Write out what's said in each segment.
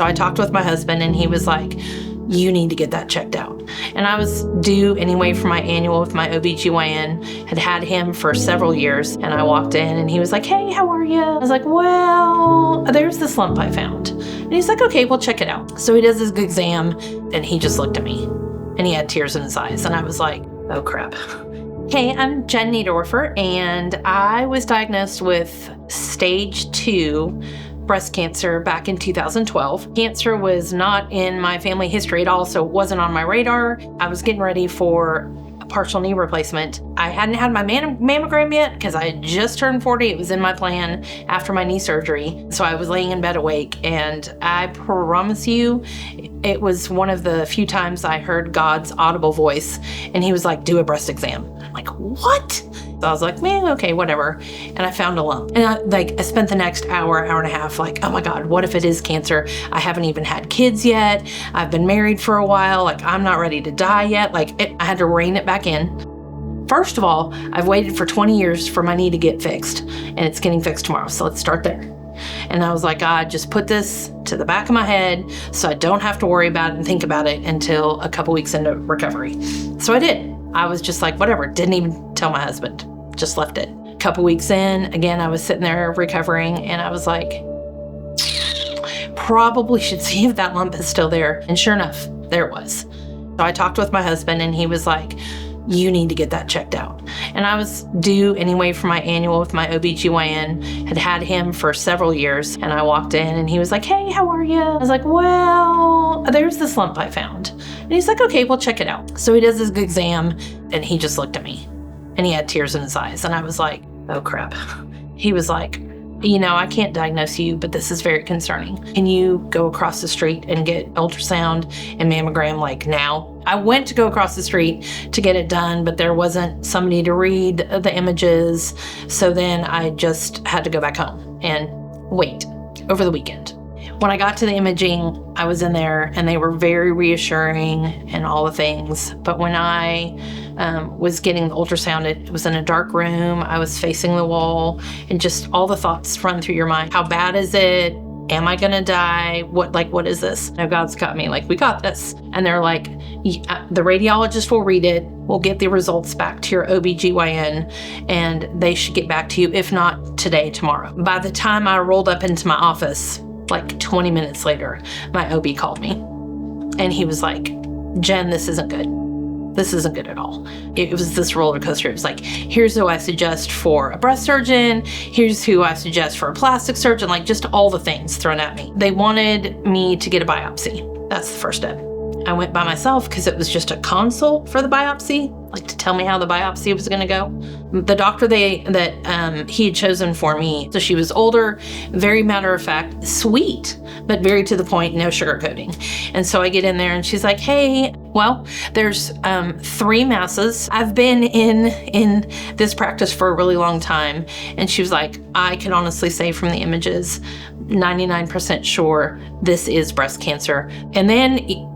So I talked with my husband and he was like, you need to get that checked out. And I was due anyway for my annual with my OBGYN, had him for several years. And I walked in and he was like, hey, how are you? I was like, well, there's this lump I found. And he's like, okay, we'll check it out. So he does his exam and he just looked at me and he had tears in his eyes. And I was like, oh crap. Hey, I'm Jen Niederwerfer and I was diagnosed with stage 2 breast cancer back in 2012. Cancer was not in my family history at all, so it wasn't on my radar. I was getting ready for a partial knee replacement. I hadn't had my mammogram yet because I had just turned 40. It was in my plan after my knee surgery. So I was laying in bed awake, and I promise you, it was one of the few times I heard God's audible voice, and he was like, do a breast exam. I'm like, what? So I was like, man, okay, whatever. And I found a lump. And I spent the next hour and a half like, oh my God, what if it is cancer? I haven't even had kids yet. I've been married for a while. Like, I'm not ready to die yet. I had to rein it back in. First of all, I've waited for 20 years for my knee to get fixed, and it's getting fixed tomorrow. So let's start there. And I was like, God, just put this to the back of my head so I don't have to worry about it and think about it until a couple weeks into recovery. So I did. I was just like, whatever. Didn't even tell my husband. Just left it. A couple weeks in, again, I was sitting there recovering and I was like, probably should see if that lump is still there. And sure enough, there it was. So I talked with my husband and he was like, you need to get that checked out. And I was due anyway for my annual with my OBGYN, had him for several years. And I walked in and he was like, hey, how are you? I was like, well, there's this lump I found. And he's like, okay, we'll check it out. So he does his exam and he just looked at me and he had tears in his eyes. And I was like, oh crap. He was like, I can't diagnose you, but this is very concerning. Can you go across the street and get ultrasound and mammogram like now? I went to go across the street to get it done, but there wasn't somebody to read the images. So then I just had to go back home and wait over the weekend. When I got to the imaging, I was in there and they were very reassuring and all the things. But when I was getting the ultrasound, it was in a dark room. I was facing the wall and just all the thoughts run through your mind. How bad is it? Am I gonna die? What is this? Now God's got me, like, we got this. And they're like, the radiologist will read it. We'll get the results back to your OBGYN and they should get back to you. If not today, tomorrow. By the time I rolled up into my office, like 20 minutes later, my OB called me and he was like, Jen, this isn't good. This isn't good at all. It was this roller coaster. It was like, here's who I suggest for a breast surgeon. Here's who I suggest for a plastic surgeon, like just all the things thrown at me. They wanted me to get a biopsy. That's the first step. I went by myself because it was just a consult for the biopsy, like to tell me how the biopsy was going to go. The doctor that he had chosen for me, so she was older, very matter of fact, sweet, but very to the point, no sugarcoating. And so I get in there and she's like, hey, well, there's 3 masses. I've been in this practice for a really long time. And she was like, I can honestly say from the images, 99% sure this is breast cancer. And then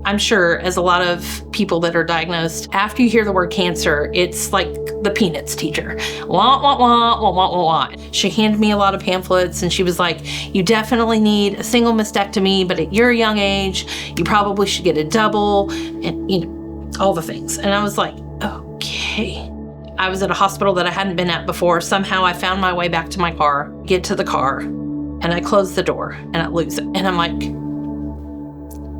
I'm sure, as a lot of people that are diagnosed, after you hear the word cancer, it's like the Peanuts teacher. Wah, wah, wah, wah, wah, wah, wah. She handed me a lot of pamphlets and she was like, you definitely need a single mastectomy, but at your young age, you probably should get a double, and all the things. And I was like, okay. I was at a hospital that I hadn't been at before. Somehow I found my way back to my car, get to the car, and I close the door and I lose it. And I'm like,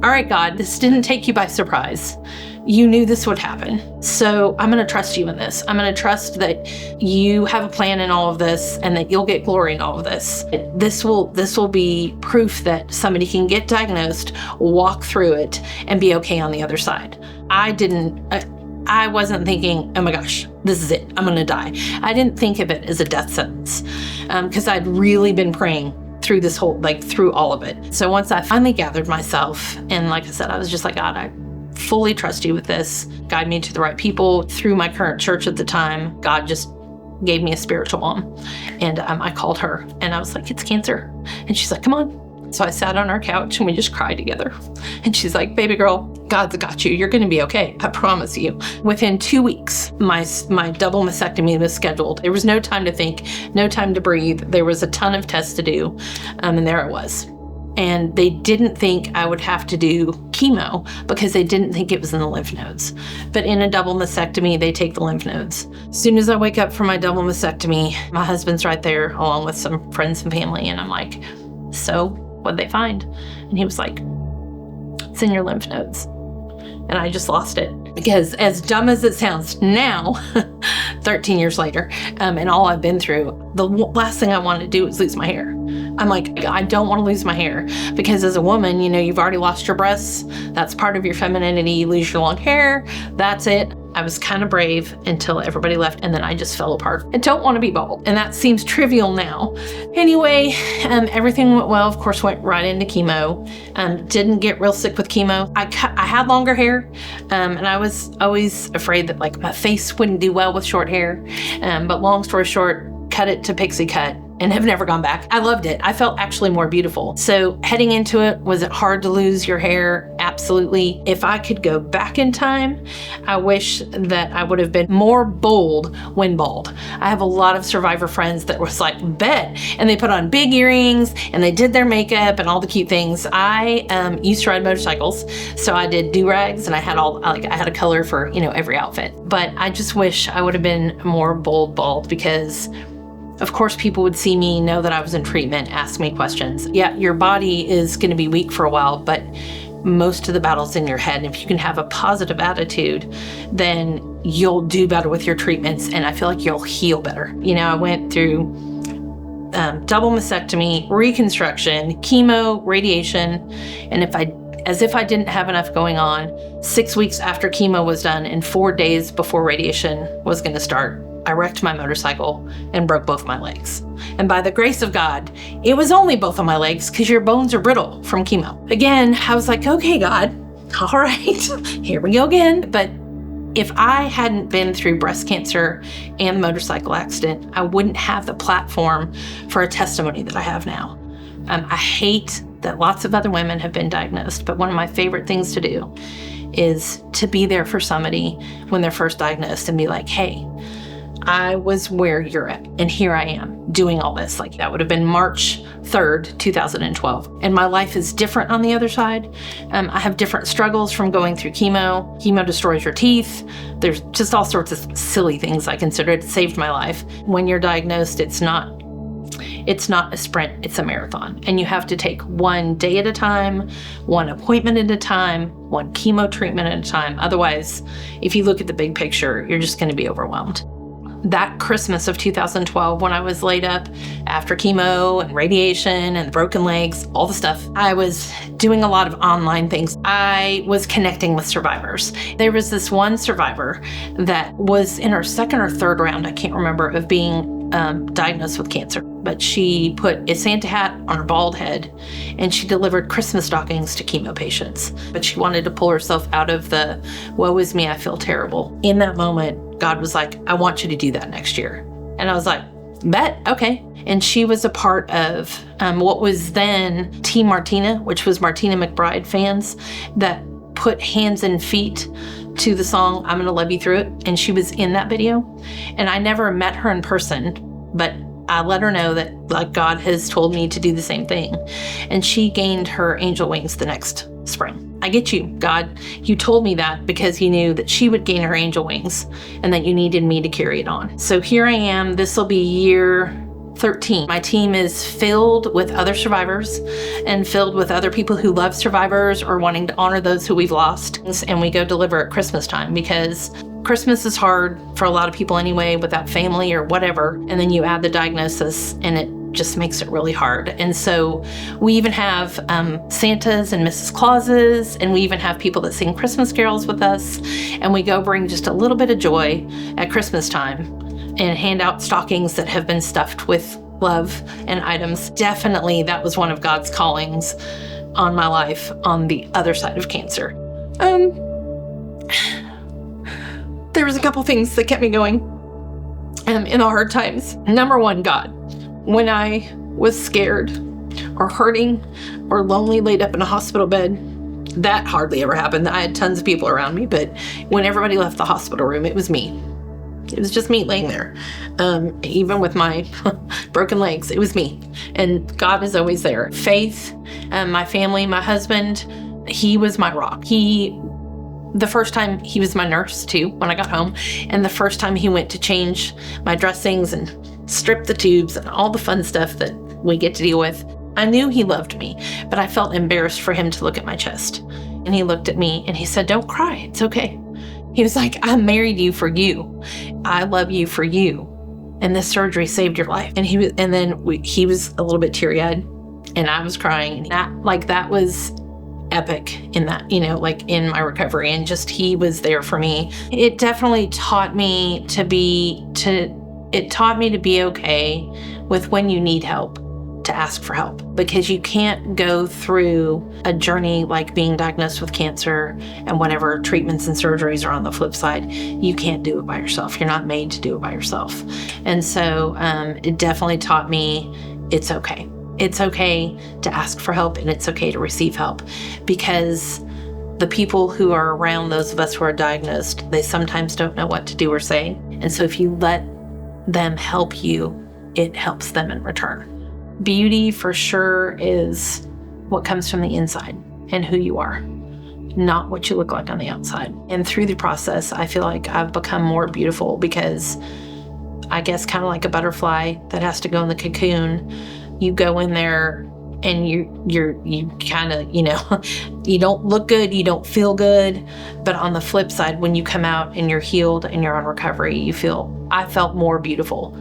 all right, God, this didn't take you by surprise. You knew this would happen. So I'm going to trust you in this. I'm going to trust that you have a plan in all of this and that you'll get glory in all of this. This will be proof that somebody can get diagnosed, walk through it, and be okay on the other side. I wasn't thinking, oh my gosh, this is it. I'm going to die. I didn't think of it as a death sentence because I'd really been praying through this whole, through all of it. So once I finally gathered myself, and like I said, I was just like, God, I fully trust you with this. Guide me to the right people. Through my current church at the time, God just gave me a spiritual mom. And I called her and I was like, it's cancer. And she's like, come on. So I sat on our couch and we just cried together. And she's like, baby girl, God's got you. You're going to be okay. I promise you. Within 2 weeks, my double mastectomy was scheduled. There was no time to think, no time to breathe. There was a ton of tests to do. And there it was. And they didn't think I would have to do chemo because they didn't think it was in the lymph nodes. But in a double mastectomy, they take the lymph nodes. As soon as I wake up from my double mastectomy, my husband's right there along with some friends and family. And I'm like, so what'd they find? And he was like, it's in your lymph nodes. And I just lost it. Because as dumb as it sounds now, 13 years later, and all I've been through, the last thing I want to do is lose my hair. I'm like, I don't want to lose my hair, because as a woman, you've already lost your breasts. That's part of your femininity. You lose your long hair. That's it. I was kind of brave until everybody left, and then I just fell apart. I don't want to be bald, and that seems trivial now. Anyway, everything went well. Of course, went right into chemo. Didn't get real sick with chemo. I had longer hair, and I was always afraid that my face wouldn't do well with short hair. But long story short, cut it to pixie cut and have never gone back. I loved it. I felt actually more beautiful. So heading into it, was it hard to lose your hair? Absolutely. If I could go back in time, I wish that I would have been more bold when bald. I have a lot of survivor friends that was like, bet, and they put on big earrings and they did their makeup and all the cute things. I used to ride motorcycles, so I did do-rags, and I had I had a color for every outfit. But I just wish I would have been more bald, because of course, people would see me, know that I was in treatment, ask me questions. Yeah, your body is going to be weak for a while, but most of the battle's in your head. And if you can have a positive attitude, then you'll do better with your treatments, and I feel like you'll heal better. I went through double mastectomy, reconstruction, chemo, radiation, and as if I didn't have enough going on, 6 weeks after chemo was done and 4 days before radiation was going to start, I wrecked my motorcycle and broke both my legs. And by the grace of God, it was only both of my legs, because your bones are brittle from chemo. Again, I was like, okay, God, all right, here we go again. But if I hadn't been through breast cancer and the motorcycle accident, I wouldn't have the platform for a testimony that I have now. I hate that lots of other women have been diagnosed, but one of my favorite things to do is to be there for somebody when they're first diagnosed and be like, hey, I was where you're at, and here I am doing all this. That would have been March 3rd, 2012. And my life is different on the other side. I have different struggles from going through chemo. Chemo destroys your teeth. There's just all sorts of silly things I consider. It saved my life. When you're diagnosed, it's not a sprint, it's a marathon. And you have to take one day at a time, one appointment at a time, one chemo treatment at a time. Otherwise, if you look at the big picture, you're just going to be overwhelmed. That Christmas of 2012, when I was laid up after chemo and radiation and broken legs, all the stuff, I was doing a lot of online things. I was connecting with survivors. There was this one survivor that was in her second or third round, I can't remember, of being diagnosed with cancer. But she put a Santa hat on her bald head, and she delivered Christmas stockings to chemo patients. But she wanted to pull herself out of the, woe is me, I feel terrible. In that moment, God was like, I want you to do that next year. And I was like, bet, okay. And she was a part of what was then Team Martina, which was Martina McBride fans that put hands and feet to the song, I'm Gonna Love You Through It. And she was in that video. And I never met her in person, but I let her know that God has told me to do the same thing. And she gained her angel wings the next spring. I get you, God. You told me that because you knew that she would gain her angel wings and that you needed me to carry it on. So here I am. This will be year 13. My team is filled with other survivors and filled with other people who love survivors or wanting to honor those who we've lost. And we go deliver at Christmas time, because Christmas is hard for a lot of people anyway, without family or whatever. And then you add the diagnosis and it just makes it really hard. And so we even have Santas and Mrs. Clauses, and we even have people that sing Christmas carols with us. And we go bring just a little bit of joy at Christmas time and hand out stockings that have been stuffed with love and items. Definitely that was one of God's callings on my life on the other side of cancer. There was a couple things that kept me going in the hard times. Number one, God. When I was scared or hurting or lonely, laid up in a hospital bed, that hardly ever happened. I had tons of people around me, but when everybody left the hospital room, it was me. It was just me laying there. Even with my broken legs, it was me. And God is always there. Faith, my family, my husband, he was my rock. The first time he was my nurse too, when I got home. And the first time he went to change my dressings and strip the tubes and all the fun stuff that we get to deal with, I knew he loved me, but I felt embarrassed for him to look at my chest. And he looked at me and he said, "Don't cry, it's okay." He was like, "I married you for you. I love you for you. And this surgery saved your life." And he was a little bit teary-eyed and I was crying. And that was epic in that, in my recovery, and just he was there for me. It definitely taught me to be okay with when you need help, to ask for help, because you can't go through a journey like being diagnosed with cancer and whatever treatments and surgeries are on the flip side. You can't do it by yourself. You're not made to do it by yourself. And so it definitely taught me it's okay. It's okay to ask for help, and it's okay to receive help, because the people who are around those of us who are diagnosed, they sometimes don't know what to do or say. And so if you let them help you, it helps them in return. Beauty for sure is what comes from the inside and who you are, not what you look like on the outside. And through the process, I feel like I've become more beautiful, because I guess kind of like a butterfly that has to go in the cocoon. You go in there and you kind of, you don't look good, you don't feel good. But on the flip side, when you come out and you're healed and you're on recovery, I felt more beautiful.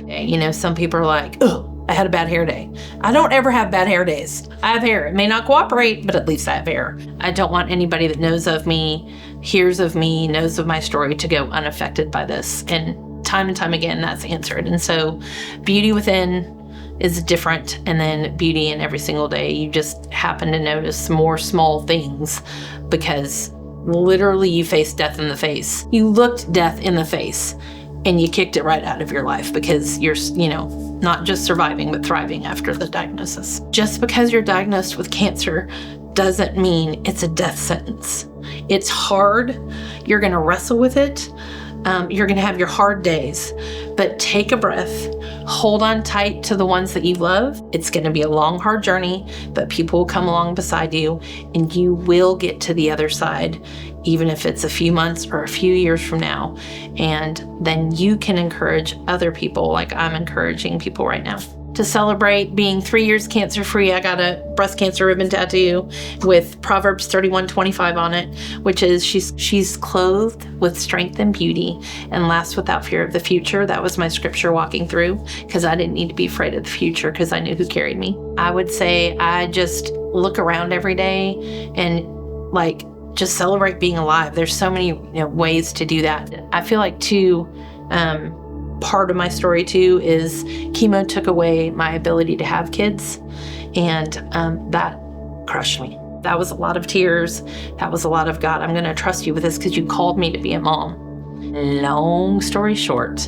Some people are like, "Oh, I had a bad hair day." I don't ever have bad hair days. I have hair. It may not cooperate, but at least I have hair. I don't want anybody that knows of me, hears of me, knows of my story to go unaffected by this. And time again, that's answered. And so beauty within is different, and then beauty in every single day. You just happen to notice more small things, because literally you faced death in the face. You looked death in the face and you kicked it right out of your life, because you're, not just surviving, but thriving after the diagnosis. Just because you're diagnosed with cancer doesn't mean it's a death sentence. It's hard. You're going to wrestle with it. You're going to have your hard days, but take a breath, hold on tight to the ones that you love. It's going to be a long, hard journey, but people will come along beside you, and you will get to the other side, even if it's a few months or a few years from now. And then you can encourage other people, like I'm encouraging people right now. To celebrate being 3 years cancer-free, I got a breast cancer ribbon tattoo with Proverbs 31:25 on it, which is she's clothed with strength and beauty and laughs without fear of the future. That was my scripture walking through, because I didn't need to be afraid of the future, because I knew who carried me. I would say I just look around every day and just celebrate being alive. There's so many ways to do that. I feel like too, part of my story too is chemo took away my ability to have kids, and that crushed me. That was a lot of tears. That was a lot of, "God, I'm going to trust you with this because you called me to be a mom." Long story short,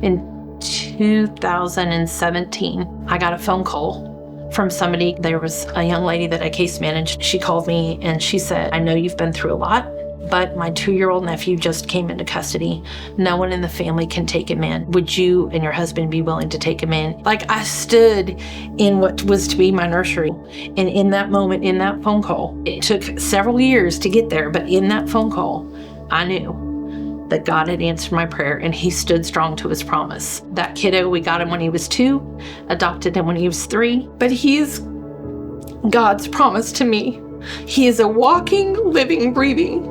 in 2017, I got a phone call from somebody. There was a young lady that I case managed. She called me and she said, "I know you've been through a lot, but my 2-year-old nephew just came into custody. No one in the family can take him in. Would you and your husband be willing to take him in?" I stood in what was to be my nursery. And in that moment, in that phone call, it took several years to get there, but in that phone call, I knew that God had answered my prayer, and he stood strong to his promise. That kiddo, we got him when he was 2, adopted him when he was 3, but he is God's promise to me. He is a walking, living, breathing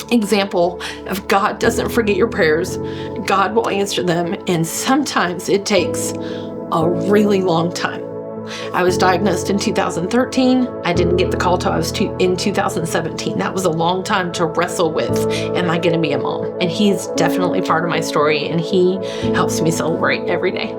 example of God doesn't forget your prayers. God will answer them, and sometimes it takes a really long time. I was diagnosed in 2013. I didn't get the call till I was in 2017. That was a long time to wrestle with, am I going to be a mom? And he's definitely part of my story, and he helps me celebrate every day.